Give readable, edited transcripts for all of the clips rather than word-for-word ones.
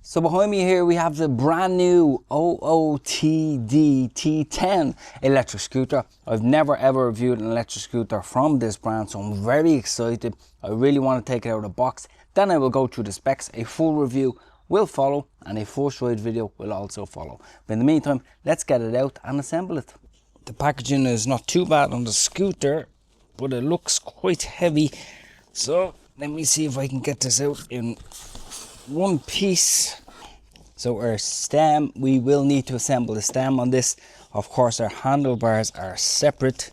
So behind me here we have the brand new OOTD T10 electric scooter. I've never ever reviewed an electric scooter from this brand, so I'm very excited. I really want to take it out of the box. Then I will go through the specs. A full review will follow and a first ride video will also follow. But in the meantime, let's get it out and assemble it. The packaging is not too bad on the scooter, but it looks quite heavy. So let me see if I can get this out in one piece. So our stem, we will need to assemble the stem on this. Of course our handlebars are separate.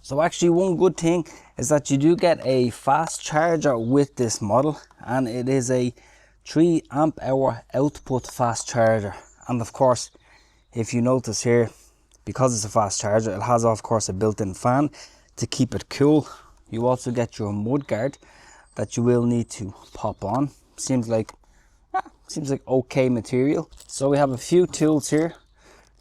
So actually one good thing is that you do get a fast charger with this model, and it is a 3 amp hour output fast charger. And of course, if you notice here, because it's a fast charger, it has of course a built-in fan to keep it cool. You also get your mud guard that you will need to pop on. Seems like okay material. So we have a few tools here.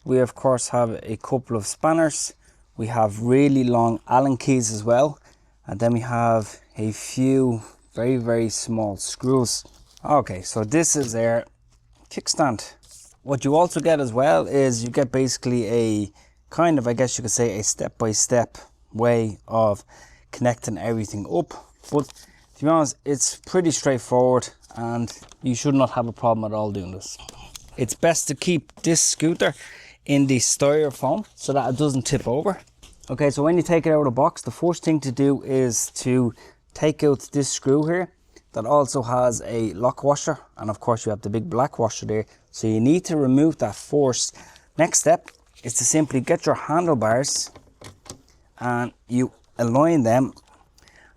We of course have a couple of spanners. We have really long Allen keys as well, and then we have a few very small screws. Okay, so this is our kickstand. What you also get as well is you get basically a kind of, I guess you could say, a step-by-step way of connecting everything up. But to be honest, it's pretty straightforward and you should not have a problem at all doing this. It's best to keep this scooter in the styrofoam so that it doesn't tip over. Okay, so when you take it out of the box, the first thing to do is to take out this screw here that also has a lock washer, and of course you have the big black washer there, so you need to remove that first. Next step is to simply get your handlebars and you align them,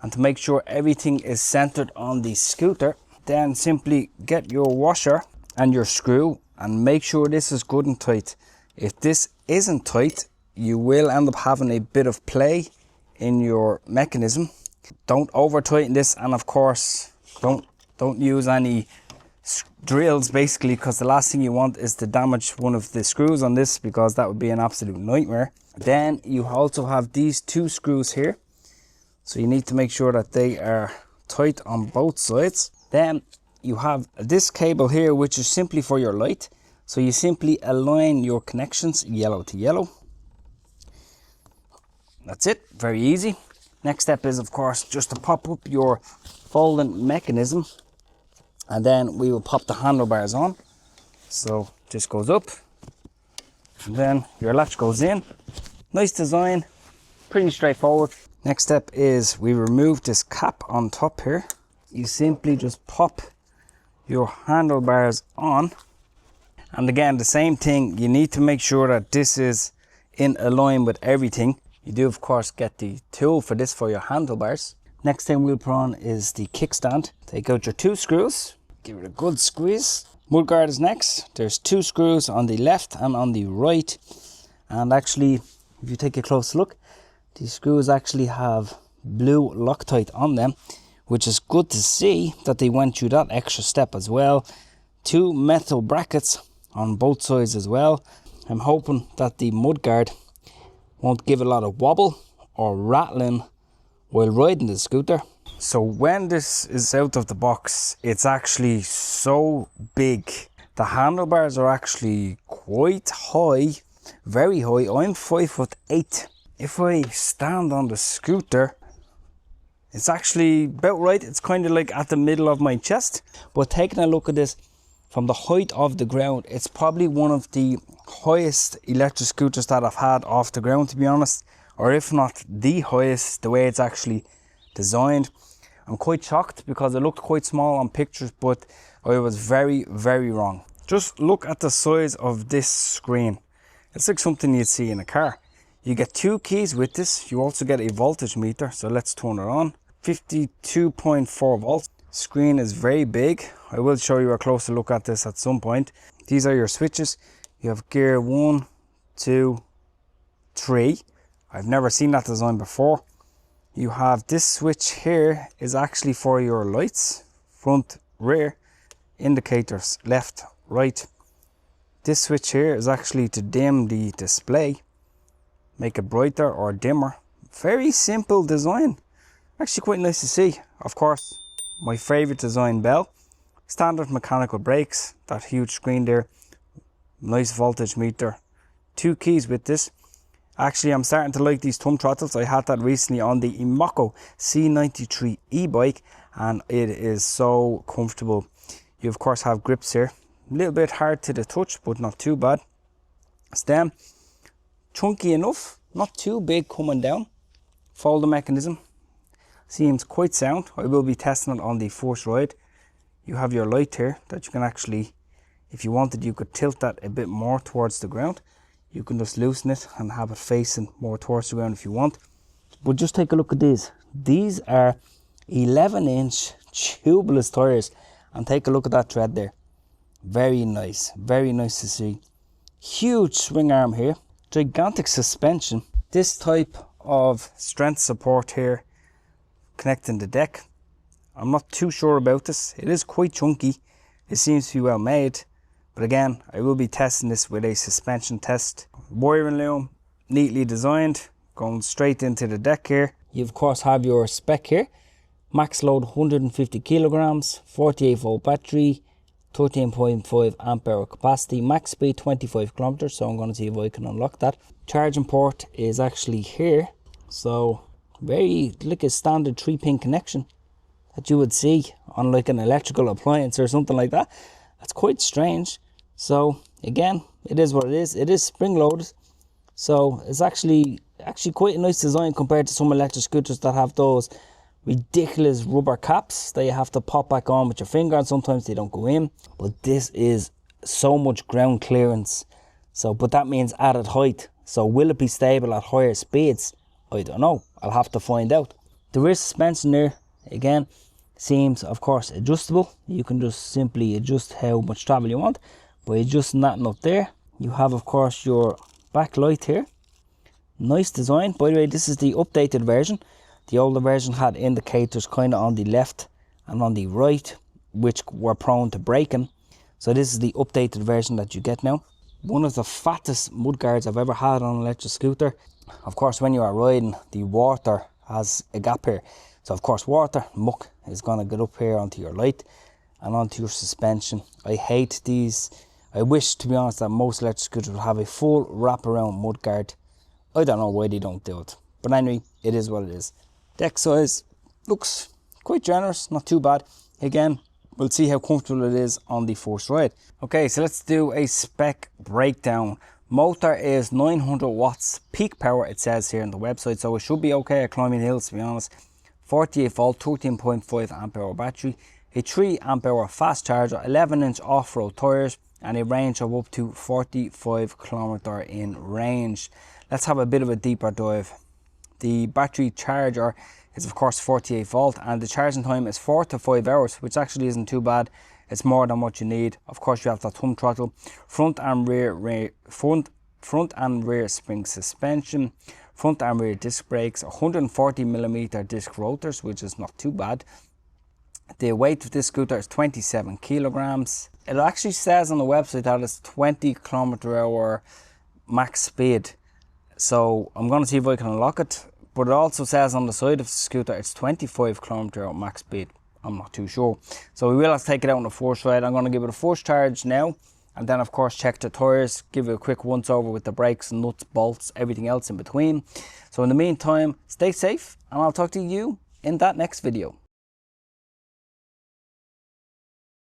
and to make sure everything is centered on the scooter, then simply get your washer and your screw and make sure this is good and tight. If this isn't tight, you will end up having a bit of play in your mechanism. Don't over tighten this, and of course don't use any drills basically, because the last thing you want is to damage one of the screws on this, because that would be an absolute nightmare. Then you also have these two screws here, so you need to make sure that they are tight on both sides. Then you have this cable here, which is simply for your light, so you simply align your connections yellow to yellow. That's it, very easy. Next step is of course just to pop up your folding mechanism, and then we will pop the handlebars on. So this goes up and then your latch goes in. Nice design, pretty straightforward. Next step is we remove this cap on top here. You simply just pop your handlebars on, and again the same thing, you need to make sure that this is in line with everything. You do of course get the tool for this for your handlebars. Next thing we'll put on is the kickstand. Take out your two screws, give it a good squeeze. Mudguard is next. There's two screws on the left and on the right, and actually if you take a close look, these screws actually have blue Loctite on them, which is good to see that they went through that extra step as well. Two metal brackets on both sides as well. I'm hoping that the mudguard won't give a lot of wobble or rattling while riding the scooter. So when this is out of the box, it's actually so big. The handlebars are actually quite high, very high. I'm 5'8". If I stand on the scooter, it's actually about right. It's kind of like at the middle of my chest. But taking a look at this from the height of the ground, it's probably one of the highest electric scooters that I've had off the ground, to be honest, or if not the highest, the way it's actually designed. I'm quite shocked because it looked quite small on pictures, but I was very wrong. Just look at the size of this screen. It's like something you'd see in a car. You get two keys with this. You also get a voltage meter, so let's turn it on. 52.4 volts. Screen is very big. I will show you a closer look at this at some point. These are your switches. You have gear 1, 2, 3. I've never seen that design before. You have this switch here is actually for your lights, front, rear, indicators, left, right. This switch here is actually to dim the display, make it brighter or dimmer. Very simple design. Actually quite nice to see. Of course, my favorite design bell. Standard mechanical brakes, that huge screen there, nice voltage meter, 2 keys with this. Actually, I'm starting to like these thumb throttles. I had that recently on the Imaco C93 e-bike and it is so comfortable. You of course have grips here, a little bit hard to the touch but not too bad. Stem, chunky enough, not too big coming down. Folder mechanism, seems quite sound. I will be testing it on the first ride. You have your light here that you can actually, if you wanted, you could tilt that a bit more towards the ground. You can just loosen it and have it facing more towards the ground if you want. But just take a look at these. These are 11-inch tubeless tires, and take a look at that tread there. Very nice to see. Huge swing arm here, gigantic suspension. This type of strength support here connecting the deck. I'm not too sure about this. It is quite chunky. It seems to be well made. But again, I will be testing this with a suspension test. Wiring loom, neatly designed, going straight into the deck here. You of course have your spec here. Max load 150 kilograms, 48 volt battery, 13.5 amp hour capacity, max speed 25 kilometers. So I'm going to see if I can unlock that. Charging port is actually here. So very like a standard 3-pin connection that you would see on like an electrical appliance or something like that. That's quite strange. So again, it is what it is. It is spring loaded, so it's actually quite a nice design compared to some electric scooters that have those ridiculous rubber caps that you have to pop back on with your finger, and sometimes they don't go in. But this is so much ground clearance. So, but that means added height. So will it be stable at higher speeds? I don't know. I'll have to find out. The rear suspension there, again, seems of course adjustable. You can just simply adjust how much travel you want by adjusting that nut there. You have of course your backlight here. Nice design. By the way, this is the updated version. The older version had indicators kind of on the left and on the right, which were prone to breaking. So this is the updated version that you get now. One of the fattest mudguards I've ever had on an electric scooter. Of course, when you are riding, the water has a gap here. So of course water, muck is going to get up here onto your light and onto your suspension. I hate these. I wish, to be honest, that most electric scooters would have a full wraparound mudguard. I don't know why they don't do it. But anyway, it is what it is. Deck size looks quite generous, not too bad. Again, we'll see how comfortable it is on the first ride. Okay, so let's do a spec breakdown. Motor is 900 watts peak power, it says here on the website, so it should be okay at climbing hills, to be honest. 48 volt, 13.5 amp hour battery, a 3 amp hour fast charger, 11-inch off-road tires, and a range of up to 45 kilometer in range. Let's have a bit of a deeper dive. The battery charger is of course 48 volt, and the charging time is 4 to 5 hours, which actually isn't too bad. It's more than what you need. Of course, you have that thumb throttle, front and rear spring suspension, front and rear disc brakes, 140mm disc rotors, which is not too bad. The weight of this scooter is 27 kilograms. It actually says on the website that it's 20 km/h max speed. So I'm going to see if I can unlock it. But it also says on the side of the scooter it's 25 km/h max speed. I'm not too sure. So we will have to take it out on the first ride. I'm going to give it a first charge now. And then of course check the tyres, give it a quick once over with the brakes, nuts, bolts, everything else in between. So in the meantime, stay safe and I'll talk to you in that next video.